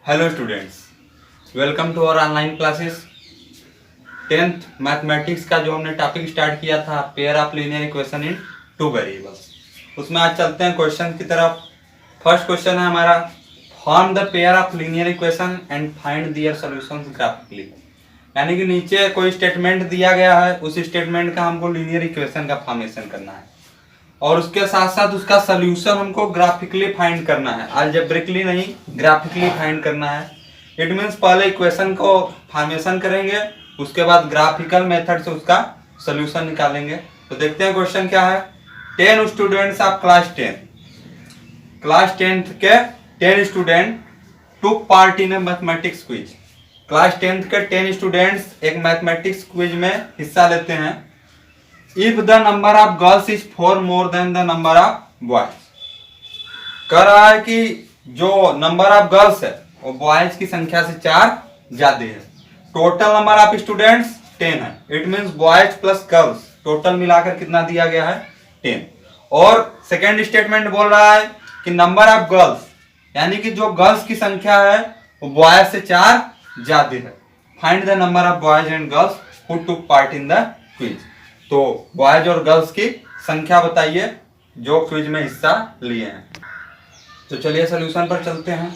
Hello students, welcome to our online classes. 10th mathematics का जो हमने टॉपिक स्टार्ट किया था, pair of linear equation in two variables, उसमें आज चलते हैं क्वेश्चन की तरफ। फर्स्ट क्वेश्चन है हमारा, form the pair of linear equation and find their solutions graphically. यानी कि नीचे कोई स्टेटमेंट दिया गया है, उस स्टेटमेंट का हमको लीनियर इक्वेशन का फॉर्मेशन करना है और उसके साथ साथ उसका सॉल्यूशन हमको ग्राफिकली फाइंड करना है। अलजेब्रिकली नहीं, ग्राफिकली फाइंड करना है। इट मीन्स पहले इक्वेशन को फॉर्मेशन करेंगे, उसके बाद ग्राफिकल मेथड से उसका सॉल्यूशन निकालेंगे। तो देखते हैं क्वेश्चन क्या है। 10 स्टूडेंट्स ऑफ क्लास 10 के 10 student took part in A mathematics quiz. Class 10 के 10 स्टूडेंट्स एक मैथमेटिक्स क्विज में हिस्सा लेते हैं। If the number of girls is 4 more than the number of boys, कह रहा है कि जो नंबर ऑफ गर्ल्स है वो बॉयज की संख्या से 4 ज्यादा है। टोटल नंबर ऑफ स्टूडेंट्स 10 है। It means boys plus girls total मिलाकर कितना दिया गया है, 10। और सेकेंड स्टेटमेंट बोल रहा है कि नंबर ऑफ गर्ल्स, यानी कि जो गर्ल्स की संख्या है वो बॉयज से 4 ज्यादा है। Find the number of boys and girls who took part in the quiz. तो बॉयज और गर्ल्स की संख्या बताइए जो क्विज में हिस्सा लिए हैं। तो चलिए सॉल्यूशन पर चलते हैं।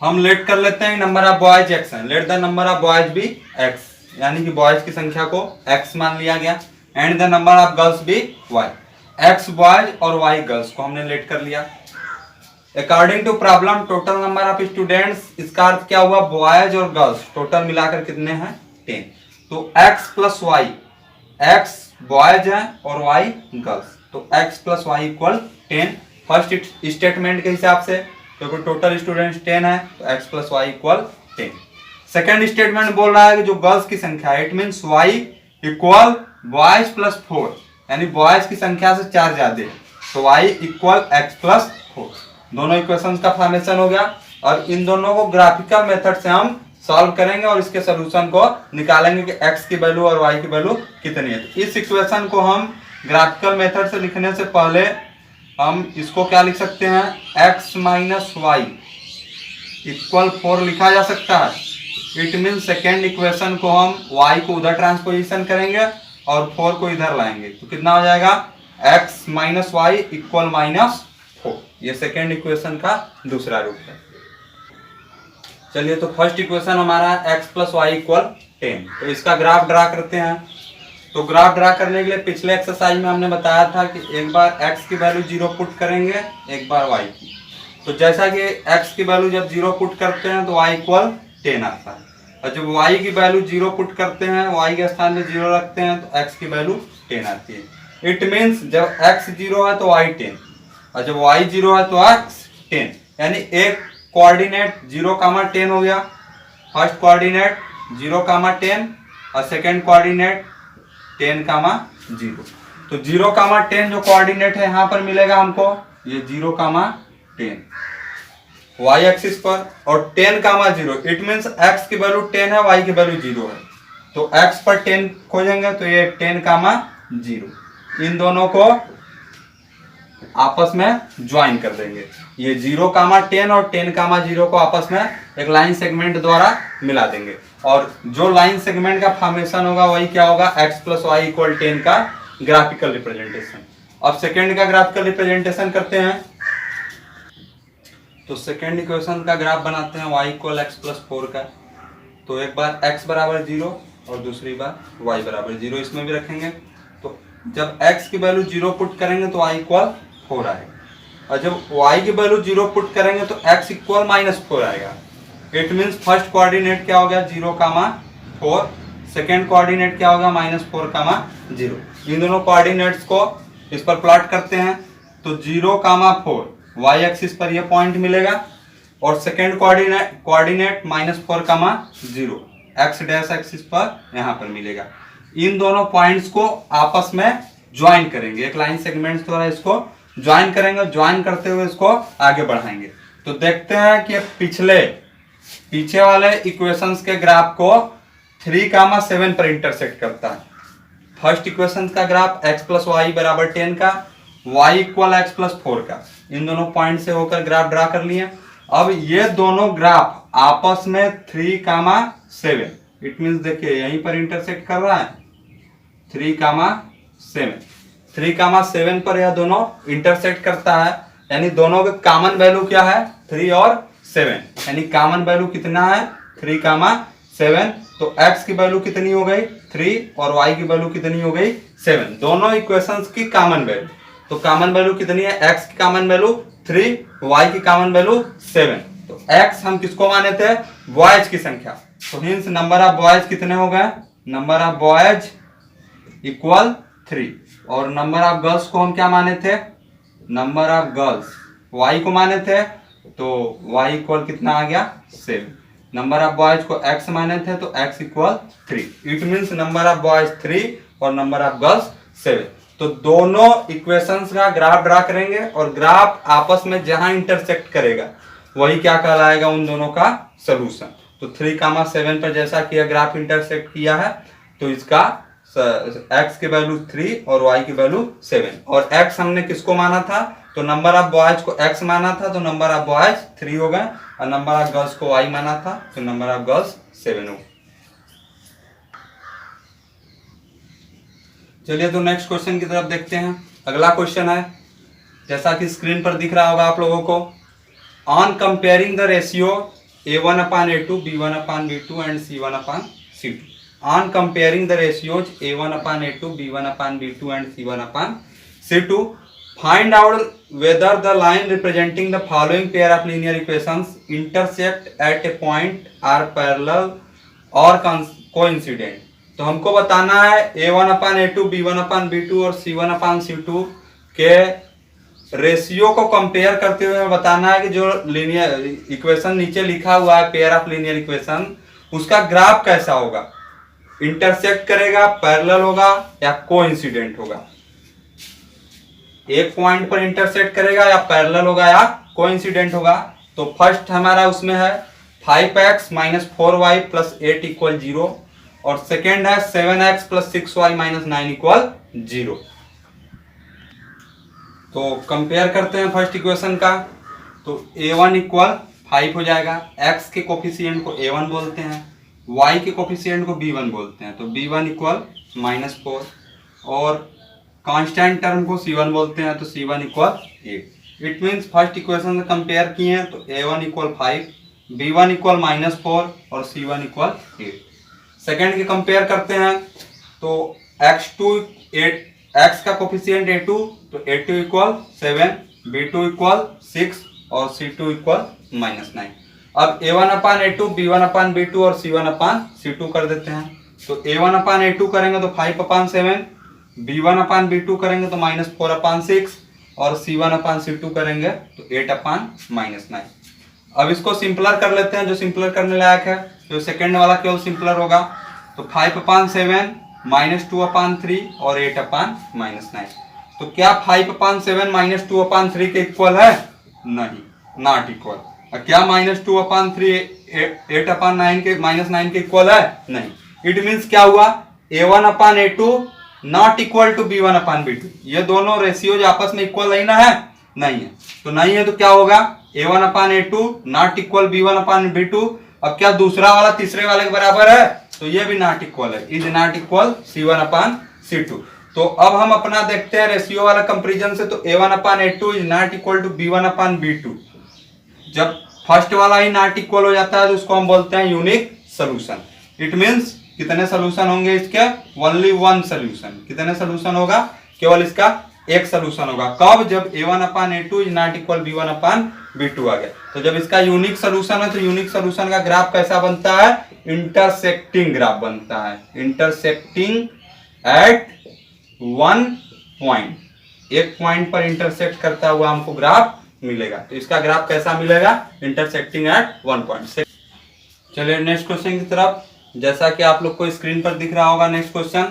हम लेट कर लेते हैं नंबर ऑफ बॉयज x है। Let the number of boys भी x, यानी कि बॉयज की संख्या को x मान लिया गया। And the number of girls भी y। x बॉयज और y गर्ल्स को हमने लेट कर लिया। According to problem total number of students, इसका अर्थ क्या हुआ, बॉयज और गर्ल्स टोटल मिलाकर कितने हैं, 10। तो x plus y, x boys है और y गर्ल्स, तो x plus Y equal 10। First statement के हिसाब से क्योंकि टोटल स्टूडेंट्स 10 है तो x plus Y equal 10। Second statement बोल रहा है कि जो गर्ल्स की संख्या है, it means y equal boys plus 4, यानी बॉयज की संख्या से 4 ज्यादा है, तो y इक्वल x प्लस 4। दोनों इक्वेशंस का फॉर्मेशन हो गया और इन दोनों को ग्राफिकल मेथड से हम सॉल्व करेंगे और इसके सॉल्यूशन को निकालेंगे कि x की वैल्यू और y की वैल्यू कितनी है। तो इस इक्वेशन को हम ग्राफिकल मेथड से लिखने से पहले हम इसको क्या लिख सकते हैं, x माइनस वाई इक्वल 4 लिखा जा सकता है। इट मीन सेकेंड इक्वेशन को हम y को उधर ट्रांसपोजिशन करेंगे और 4 को इधर लाएंगे, तो कितना हो जाएगा, x minus Y equal minus 4। ये सेकेंड इक्वेशन का दूसरा रूप है। चलिए, तो फर्स्ट इक्वेशन हमारा x प्लस वाई इक्वल 10। तो इसका ग्राफ ड्रा करते हैं। तो ग्राफ ड्रा करने के लिए पिछले एक्सरसाइज में हमने बताया था कि एक बार x की वैल्यू 0 पुट करेंगे, एक बार y की। तो जैसा कि x की वैल्यू जब 0 पुट करते हैं तो y इक्वल 10 आता है, और जब y की वैल्यू 0 पुट करते हैं, y के स्थान में 0 रखते हैं तो x की वैल्यू 10 आती है। इट मीन्स जब x 0 है तो y 10, और जब y 0 है तो x 10, यानी एक कोऑर्डिनेट 0, 10 हो गया। फर्स्ट कोऑर्डिनेट 0, 10 और सेकेंड कोऑर्डिनेट 10, 0। तो 0, 10 जो कोऑर्डिनेट है यहाँ पर मिलेगा हमको, ये 0, 10 y एक्सिस पर, और 10, 0। इट मीन्स x की वैल्यू 10 है, y की वैल्यू 0 है, तो x पर 10 खोजेंगे तो ये 10, 0। इन दोनों को आपस में ज्वाइन कर देंगे। ये 0, 10 और 10, 0 को आपस में एक लाइन सेगमेंट द्वारा मिला देंगे, और जो लाइन सेगमेंट का फॉर्मेशन होगा वही क्या होगा, x प्लस वाई इक्वल 10 का ग्राफिकल रिप्रेजेंटेशन। अब सेकेंड का ग्राफिकल रिप्रेजेंटेशन करते हैं। तो सेकेंड इक्वेशन का ग्राफ बनाते हैं y इक्वल x प्लस 4 का। तो एक बार x बराबर 0 और दूसरी बार y बराबर 0 इसमें भी रखेंगे। तो जब x की वैल्यू 0 पुट करेंगे तो y इक्वल 4 आएगा, और जब y की वैल्यू 0 पुट करेंगे तो x इक्वल -4 आएगा। इट मीन्स फर्स्ट कोऑर्डिनेट क्या हो गया, 0, 4। सेकेंड कोऑर्डिनेट क्या होगा, -4, 0। इन दोनों कोऑर्डिनेट्स को इस पर प्लॉट करते हैं तो 0, 4 y एक्सिस पर ये पॉइंट मिलेगा, और second coordinate -4, 0 x dash axis पर यहाँ पर मिलेगा। इन दोनों पॉइंट्स को आपस में ज्वाइन करेंगे, एक लाइन सेगमेंट्स द्वारा इसको ज्वाइन करेंगे, ज्वाइन करते हुए इसको आगे बढ़ाएंगे। तो देखते हैं कि पीछे वाले इक्वेशंस के ग्राफ को 3, 7 पर इंटरसेक्ट करता है। फर्स्ट इक्वेशन का ग्राफ x प्लस वाई बराबर 10 का, y इक्वल x प्लस 4 का, इन दोनों पॉइंट से होकर ग्राफ ड्रा कर लिए। अब ये दोनों ग्राफ आपस में 3,7, इट मीन्स देखिए यहीं पर इंटरसेक्ट कर रहा है 3,7, 3,7 पर यह दोनों इंटरसेक्ट करता है, यानी दोनों के कॉमन वैल्यू क्या है 3 और 7, यानी कॉमन वैल्यू कितना है 3,7। तो x की वैल्यू कितनी हो गई 3 और y की वैल्यू कितनी हो गई 7, दोनों इक्वेशंस की कॉमन वैल्यू। तो कॉमन वैल्यू कितनी है, x की कॉमन वैल्यू 3, y की कॉमन वैल्यू 7। तो x हम किसको माने थे, बॉयज की संख्या। तो हिंस नंबर ऑफ बॉयज कितने हो गए, नंबर ऑफ बॉयज इक्वल 3, और नंबर ऑफ गर्ल्स को हम क्या माने थे, नंबर ऑफ गर्ल्स y को माने थे, तो y इक्वल कितना आ गया 7। नंबर ऑफ बॉयज को x माने थे तो x equal 3। It means number of boys 3 और नंबर ऑफ गर्ल्स 7। तो दोनों इक्वेशंस का ग्राफ ड्रा करेंगे और ग्राफ आपस में जहां इंटरसेक्ट करेगा वही क्या कहलाएगा, उन दोनों का सोल्यूशन। तो 3,7 पर जैसा कि ग्राफ इंटरसेक्ट किया है तो इसका x की वैल्यू 3 और y की वैल्यू 7, और x हमने किसको माना था, तो नंबर ऑफ बॉयज को x माना था तो नंबर ऑफ बॉयज 3 हो गए, और नंबर ऑफ गर्ल्स को y माना था तो नंबर ऑफ गर्ल्स 7 हो। चलिए तो नेक्स्ट क्वेश्चन की तरफ देखते हैं। अगला क्वेश्चन है जैसा कि स्क्रीन पर दिख रहा होगा आप लोगों को, on comparing the ratio a1/a2 b1/b2 and c1/c2, on comparing the ratios a1/a2 b1/b2 and c1/c2, find out whether the line representing the following pair of linear equations intersect at a point are parallel or coincident। तो हमको बताना है a1/a2 b1/b2 और c1/c2 के ratio को compare करते हुए बताना है कि जो लीनियर इक्वेशन नीचे लिखा हुआ है पेयर ऑफ लीनियर इक्वेशन, उसका ग्राफ कैसा होगा, इंटरसेक्ट करेगा, पैरेलल होगा या कोइंसिडेंट होगा। एक पॉइंट पर इंटरसेक्ट करेगा या पैरेलल होगा या कोइंसिडेंट होगा। तो फर्स्ट हमारा उसमें है 5x - 4y + 8 = 0, और सेकेंड है 7x + 6y - 9 = 0। तो कंपेयर करते हैं फर्स्ट इक्वेशन का। तो a1 = 5 हो जाएगा, x के कोफिशिएंट को a1 बोलते हैं, y के कोफिशिएंट को b1 बोलते हैं, तो b1 = -4, और कांस्टेंट टर्म को c1 बोलते हैं, तो c1 = 8। It means first equation से कंपेयर किए हैं तो a1 = 5, b1 = -4 और c1 = 8। सेकेंड के कंपेयर करते हैं तो x का कोफिशिएंट a2, तो a2 = 7, b2 = 6 और c2 = -9। अब a1/a2 b1/b2 और c1/c2 कर देते हैं। तो a1/a2 करेंगे तो 5/7, b1/b2 करेंगे तो -4/6 और c1/c2 करेंगे तो 8/9। अब इसको सिंपलर कर लेते हैं, जो सिंपलर करने लायक है, जो सेकेंड वाला केवल सिंपलर होगा। तो 5/7 -2/3 और 8/9। तो क्या 5/7 -2/3 के इक्वल है, नहीं, नॉट इक्वल। और क्या -2/3 8/9 के -9 के इक्वल है, नहीं। इट मींस क्या हुआ, a1/a2 not equal to b1/b2। ये दोनों रेशियोज आपस में इक्वल है ना, है नहीं है, तो नहीं है तो क्या होगा, a1/a2 नॉट इक्वल b1/b2। अब क्या दूसरा वाला तीसरे वाले के बराबर है, तो ये भी नॉट इक्वल है, इज नॉट इक्वल c1/c2। तो अब हम अपना देखते हैं रेशियो वाला कंपैरिजन से। तो a1/a2 is not equal to b1/b2। जब फर्स्ट वाला ही नॉट इक्वल हो जाता है तो उसको हम बोलते हैं यूनिक सोल्यूशन। इट मींस कितने सोल्यूशन होंगे इसके, ओनली वन सोल्यूशन। कितने सोल्यूशन होगा, केवल इसका एक सोल्यूशन होगा। कब, जब a1/a2 is not equal b1/b2 आ गया। तो जब इसका यूनिक सोल्यूशन है तो यूनिक सोल्यूशन का ग्राफ कैसा बनता है, इंटरसेक्टिंग ग्राफ बनता है, इंटरसेक्टिंग एट वन पॉइंट, एक पॉइंट पर इंटरसेक्ट करता हुआ हमको ग्राफ मिलेगा। तो इसका ग्राफ कैसा मिलेगा, इंटरसेक्टिंग एट वन पॉइंट। चलिए नेक्स्ट क्वेश्चन की तरफ। जैसा कि आप लोग को स्क्रीन पर दिख रहा होगा नेक्स्ट क्वेश्चन,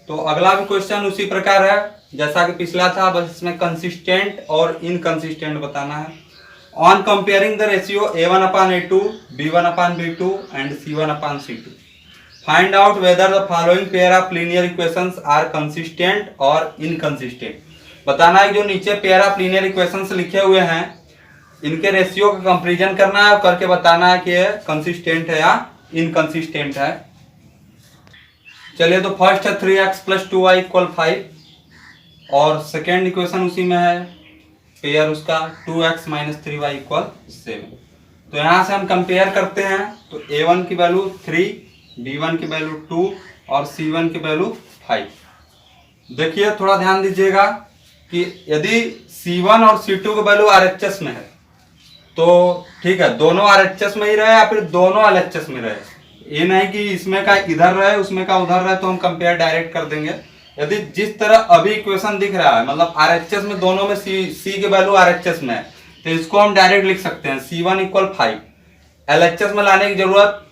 तो अगला भी क्वेश्चन उसी प्रकार है जैसा कि पिछला था, बस इसमें कंसिस्टेंट और इनकंसिस्टेंट बताना है। On comparing the ratio a1/a2 b1/b2 and c1/c2, find out whether the following pair of linear equations are consistent और इनकंसिस्टेंट। बताना है जो नीचे पेयर ऑफ लीनियर इक्वेशंस लिखे हुए हैं इनके रेशियो का कंपैरिजन करना है और करके बताना है कि ये कंसिस्टेंट है या इनकंसिस्टेंट है। चलिए तो फर्स्ट है 3x + 2y = 5 और सेकेंड इक्वेशन उसी में है पेयर उसका 2x - 3y = 7। तो यहाँ से हम कंपेयर करते हैं तो a1 की वैल्यू 3, b1 की वैल्यू 2 और c1 की वैल्यू 5। देखिए थोड़ा ध्यान दीजिएगा कि यदि c1 और c2 की वैल्यू RHS में है तो ठीक है, दोनों RHS में ही रहे या फिर दोनों LHS में रहे, ये नहीं कि इसमें का इधर रहे उसमें का उधर रहे तो हम कंपेयर डायरेक्ट कर देंगे। यदि जिस तरह अभी इक्वेशन दिख रहा है मतलब RHS में दोनों में C की वैल्यू RHS में है तो इसको हम डायरेक्ट लिख सकते हैं C1 = 5। LHS में लाने की जरूरत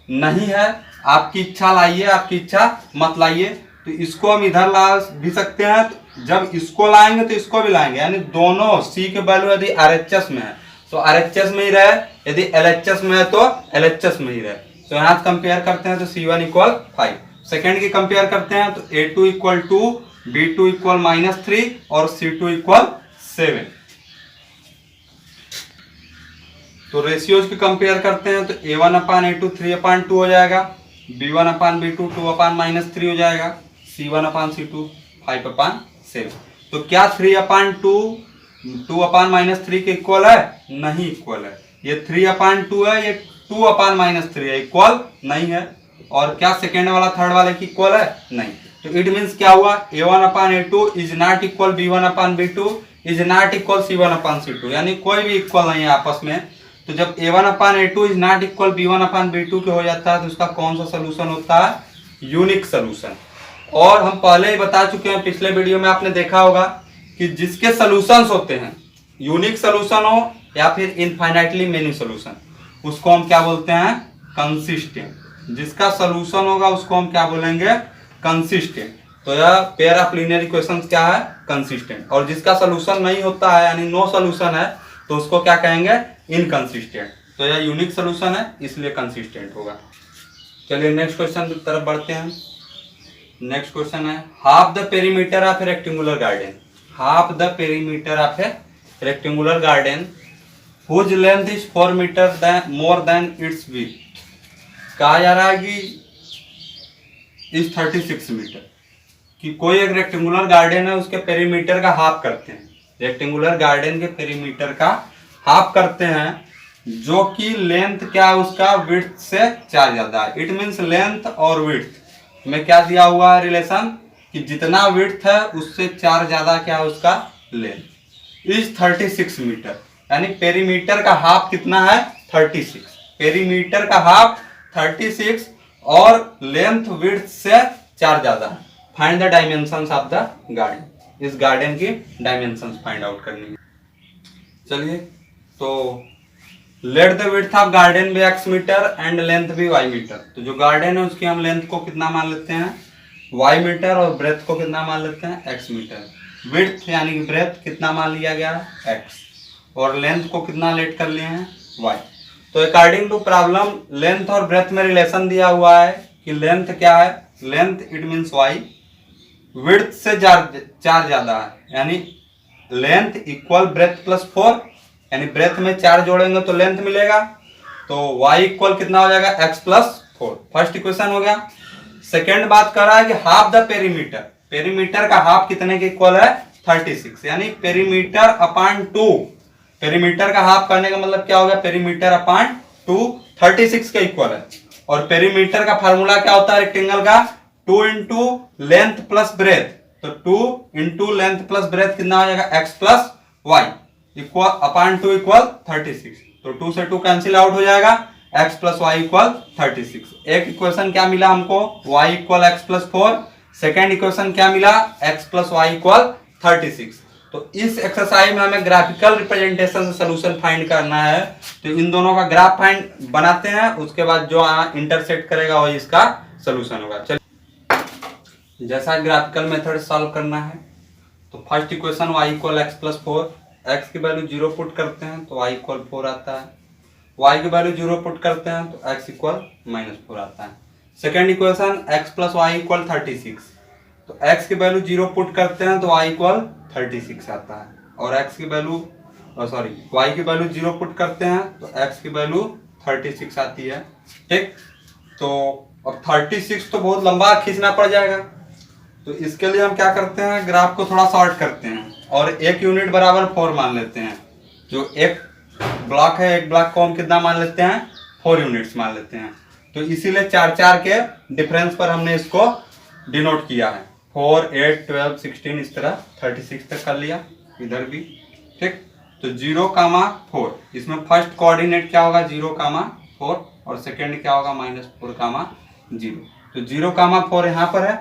नहीं है, आपकी इच्छा लाइए, आपकी इच्छा मत लाइए। तो इसको हम इधर ला भी सकते हैं, तो जब इसको लाएंगे तो इसको भी लाएंगे, यानी दोनों C की वैल्यू यदि RHS में है तो RHS में ही रहे, यदि LHS में है तो LHS में ही रहे। तो यहाँ कंपेयर करते हैं तो C1 = 5। सेकेंड की कंपेयर करते हैं तो A2 = 2, B2 = -3 और C2 = 7। तो रेशियोज की कंपेयर करते हैं तो A1/A2 3/2 हो जाएगा, B1/B2 2/-3 हो जाएगा, C1/C2 5/7। तो क्या 3/2 2/-3 के इक्वल है? नहीं इक्वल है। ये 3/2 है, ये 2/-3 है, इक्वल नहीं है। और क्या सेकेंड वाला थर्ड वाले की इक्वल है? नहीं। तो इट मीन्स क्या हुआ, A1/A2 is not equal B1/B2 is not equal C1/C2, यानी कोई भी इक्वल नहीं है आपस में। तो जब A1/A2 is not equal B1/B2 के हो जाता है तो उसका कौन सा सोल्यूशन होता है? Unique solution. और हम पहले ही बता चुके हैं, पिछले वीडियो में आपने देखा होगा कि जिसके सोल्यूशंस होते हैं, यूनिक सोल्यूशन हो या फिर इनफाइनाइटली मेनी सोल्यूशन, उसको हम क्या बोलते हैं? कंसिस्टेंट। जिसका सोल्यूशन होगा उसको हम क्या बोलेंगे? कंसिस्टेंट। तो यह पेयर ऑफ लीनियर इक्वेशंस क्या है? कंसिस्टेंट। और जिसका सोल्यूशन नहीं होता है यानी नो सोल्यूशन है तो उसको क्या कहेंगे? इनकंसिस्टेंट। तो यह यूनिक सोल्यूशन है इसलिए कंसिस्टेंट होगा। चलिए नेक्स्ट क्वेश्चन की तरफ बढ़ते हैं। नेक्स्ट क्वेश्चन है half the perimeter of a rectangular garden. Half the perimeter of a rectangular garden whose length is 4 metre more than its width। कहा जा रहा है कि इस 36 मीटर कि कोई एक रेक्टेंगुलर गार्डन है, उसके पेरीमीटर का हाफ करते हैं। रेक्टेंगुलर गार्डन के पेरीमीटर का हाफ करते हैं जो कि लेंथ क्या है उसका विड्थ से 4 ज्यादा है। इट मीन्स लेंथ और विड्थ में क्या दिया हुआ है रिलेशन कि जितना विड्थ है उससे 4 ज्यादा क्या है उसका लेंथ। इस 36 मीटर यानी पेरीमीटर का हाफ कितना है? 36। पेरीमीटर का हाफ 36 और लेंथ विड्थ से 4 ज्यादा है। Find the dimensions of the garden. इस गार्डन की डायमेंशंस फाइंड आउट करनी है। चलिए तो let the width of garden be x metre and length भी y मीटर। तो जो गार्डन है उसकी हम लेंथ को कितना मान लेते हैं? y मीटर और ब्रेथ को कितना मान लेते हैं? x metre. विड्थ यानी कि ब्रेथ कितना मान लिया गया? x। और लेंथ को कितना लेट कर लिए हैं? y। तो अकॉर्डिंग टू प्रॉब्लम लेंथ और ब्रेथ में रिलेशन दिया हुआ है कि लेंथ क्या है? Length it means y, width से 4 ज्यादा है यानी लेंथ इक्वल ब्रेथ प्लस 4, यानी ब्रेथ में 4 जोड़ेंगे तो लेंथ मिलेगा। तो y इक्वल कितना हो जाएगा? x + 4। फर्स्ट इक्वेशन हो गया। सेकेंड बात कर रहा है कि हाफ द पेरीमीटर। पेरीमीटर का हाफ कितने के इक्वल है? 36, यानी पेरीमीटर अपॉन 2। पेरीमीटर का हाफ करने का मतलब क्या हो गया? पेरीमीटर अपॉन 2 36 के इक्वल है। और पेरीमीटर का फार्मूला क्या होता है रेक्टेंगल का? 2 × लेंथ प्लस ब्रेथ। तो 2 × लेंथ प्लस ब्रेथ कितना हो जाएगा? x + y equal upon 2 = 36। तो 2 से 2 कैंसिल आउट हो जाएगा, x + y = 36। एक इक्वेशन क्या मिला हमको? y = x + 4। सेकेंड इक्वेशन क्या मिला? x + y = 36। तो इस एक्सरसाइज में हमें ग्राफिकल रिप्रेजेंटेशन से सोल्यूशन फाइंड करना है। तो इन दोनों का ग्राफ फाइंड बनाते हैं, उसके बाद जो इंटरसेक्ट करेगा वही इसका सोल्यूशन होगा। चलिए जैसा ग्राफिकल मेथड सॉल्व करना है तो first equation y = x + 4। x की वैल्यू 0 पुट करते हैं तो y = 4 आता है। y की वैल्यू 0 पुट करते हैं तो x = -4 आता है। Second equation x + y = 36। तो x की वैल्यू 0 पुट करते हैं तो y = 36 आता है और x की वैल्यू सॉरी y की वैल्यू 0 पुट करते हैं तो x की वैल्यू 36 आती है। ठीक, तो अब 36 तो बहुत लंबा खींचना पड़ जाएगा, तो इसके लिए हम क्या करते हैं, ग्राफ को थोड़ा शॉर्ट करते हैं और एक यूनिट बराबर 4 मान लेते हैं। जो एक ब्लॉक है, एक ब्लॉक को हम कितना मान लेते हैं, 4 यूनिट्स मान लेते हैं। तो इसीलिए 4 के डिफरेंस पर हमने इसको डिनोट किया है। 4, 8, 12, 16 इस तरह 36 तक कर लिया इधर भी। ठीक, तो 0,4 इसमें फर्स्ट कोऑर्डिनेट क्या होगा, 0,4 और सेकेंड क्या होगा, -4,0। तो 0,4 यहाँ पर है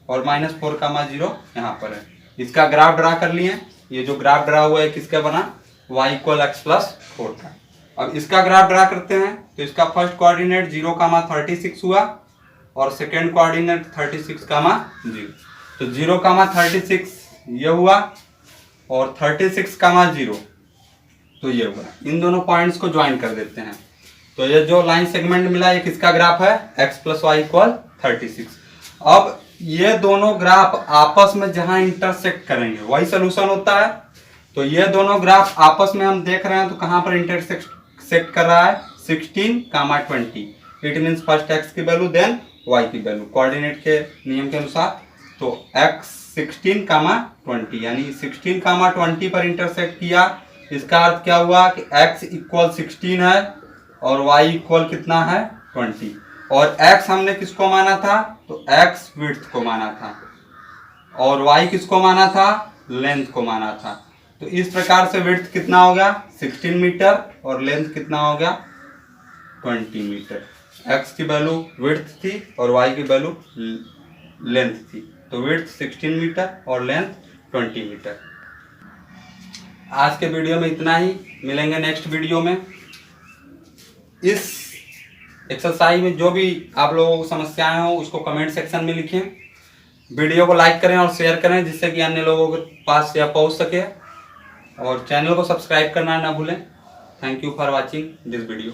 और -4,0 यहाँ पर है। इसका ग्राफ ड्रा कर लिए। ये जो ग्राफ ड्रा हुआ है किसका बना, y = x+4 का। अब इसका ग्राफ ड्रा करते हैं तो इसका फर्स्ट कोऑर्डिनेट 0,36 हुआ और सेकेंड कोऑर्डिनेट 36,0। तो 0,36 ये हुआ और 36,0 तो ये हुआ। इन दोनों पॉइंट्स को ज्वाइन कर देते हैं तो ये जो लाइन सेगमेंट मिला ये किसका ग्राफ है, x + y = 36। अब ये दोनों ग्राफ आपस में जहां इंटरसेक्ट करेंगे वही सोल्यूशन होता है। तो ये दोनों ग्राफ आपस में हम देख रहे हैं तो कहां पर इंटरसेक्ट कर रहा है, 16,20। इट मीन्स फर्स्ट x की वैल्यू देन y की वैल्यू कोऑर्डिनेट के नियम के अनुसार। तो x 16,20 यानी 16,20 पर इंटरसेक्ट किया। इसका अर्थ क्या हुआ कि x = 16 है और y = कितना है, 20। और x हमने किसको माना था, तो x विड्थ को माना था और y किसको माना था, लेंथ को माना था। तो इस प्रकार से विड्थ कितना हो गया, 16 मीटर और लेंथ कितना हो गया, 20 मीटर। x की वैल्यू विड्थ थी और y की वैल्यू लेंथ थी। तो विड्थ 16 मीटर और लेंथ 20 मीटर। आज के वीडियो में इतना ही, मिलेंगे नेक्स्ट वीडियो में। इस एक्सरसाइज में जो भी आप लोगों को समस्याएं हो उसको कमेंट सेक्शन में लिखें। वीडियो को लाइक करें और शेयर करें जिससे कि अन्य लोगों के पास यह पहुंच सके और चैनल को सब्सक्राइब करना ना भूलें। Thank you for watching this video.